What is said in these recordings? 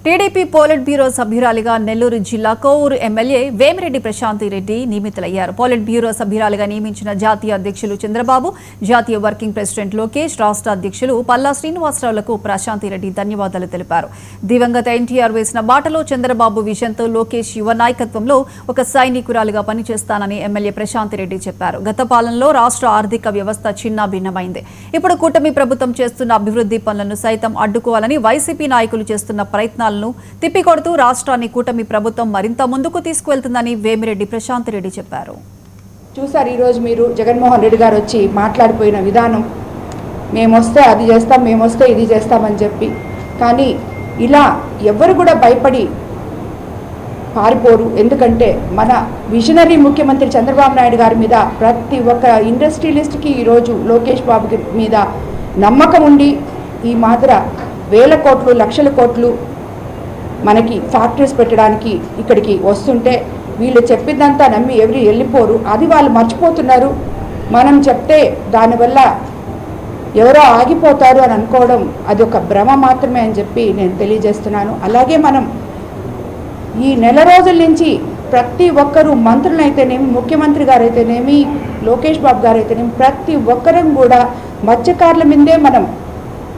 TDP polit bureau సభ్యురాలిగా Nellore జిల్లా Kovur MLA Vemireddy Prashanti Reddy నియమితులయ్యారు. Polit bureau సభ్యురాలిగా నియమించిన జాతీయ అధ్యక్షులు చంద్రబాబు, జాతీయ వర్కింగ్ ప్రెసిడెంట్ లోకేష్, రాష్ట్ర అధ్యక్షులు పల్లా శ్రీనివాసరావులకు ప్రశాంతి రెడ్డి ధన్యవాదాలు తెలిపారు. దివంగత ఎన్టీఆర్ వేసిన బాటలో చంద్రబాబు విజన్తో లోకేష్ యువ నాయకత్వంలో ఒక సైనికురాలిగా పనిచేస్తానని ఎమ్మెల్యే ప్రశాంతి రెడ్డి చెప్పారు. గత పాలనలో రాష్ట్ర ఆర్థిక వ్యవస్థ చిన్నాభిన్నమైంది. ఇప్పుడు కూటమి ప్రభుత్వం చేస్తున్న అభివృద్ధి పనులను సైతం అడ్డుకోవాలని వైసీపీ నాయకులు చేస్తున్న ప్రయత్నాలు తిప్పికొడుతూ రాష్ట్రాన్ని కూటమి ప్రభుత్వం మరింత ముందుకు తీసుకువెళ్తుందని వేమిరెడ్డి ప్రశాంత్ రెడ్డి చెప్పారు. చూసారు, ఈరోజు మీరు జగన్మోహన్ రెడ్డి గారు వచ్చి మాట్లాడిపోయిన విధానం, మేమొస్తే అది చేస్తాం, మేమొస్తే ఇది చేస్తామని చెప్పి. కానీ ఇలా ఎవరు కూడా భయపడి పారిపోరు. ఎందుకంటే మన విజనరీ ముఖ్యమంత్రి చంద్రబాబు నాయుడు గారి మీద ప్రతి ఒక్క ఇండస్ట్రియలిస్ట్కి ఈరోజు లోకేష్ బాబు మీద నమ్మకం ఉండి ఈ మాత్ర వేల కోట్లు, లక్షల కోట్లు మనకి ఫ్యాక్టరీస్ పెట్టడానికి ఇక్కడికి వస్తుంటే వీళ్ళు చెప్పిందంతా నమ్మి ఎవరు వెళ్ళిపోరు. అది వాళ్ళు మర్చిపోతున్నారు. మనం చెప్తే దానివల్ల ఎవరో ఆగిపోతారు అని అనుకోవడం అది ఒక భ్రమ మాత్రమే అని చెప్పి నేను తెలియజేస్తున్నాను. అలాగే మనం ఈ నెల రోజుల నుంచి ప్రతి ఒక్కరూ, మంత్రులైతేనేమి, ముఖ్యమంత్రి గారు అయితేనేమి, లోకేష్ బాబు గారు అయితేనేమి, ప్రతి ఒక్కరం కూడా మత్స్యకారుల మీదే మనం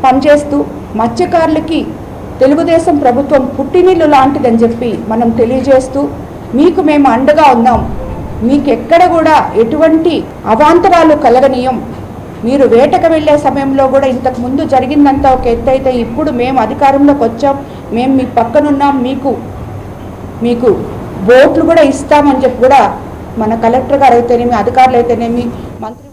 పనిచేస్తూ మత్స్యకారులకి తెలుగుదేశం ప్రభుత్వం పుట్టినిల్లు లాంటిదని చెప్పి మనం తెలియజేస్తూ మీకు మేము అండగా ఉన్నాం, మీకు ఎక్కడ కూడా ఎటువంటి అవాంతరాలు కలగనీయం. మీరు వేటకు వెళ్ళే సమయంలో కూడా ఇంతకు ముందు జరిగిందంతా ఒక ఎత్తు అయితే ఇప్పుడు మేము అధికారంలోకి వచ్చాం, మేము మీ పక్కనున్నాం, మీకు బోట్లు కూడా ఇస్తామని చెప్పి కూడా మన కలెక్టర్ గారు అయితేనేమి, అధికారులు అయితేనేమి, మంత్రి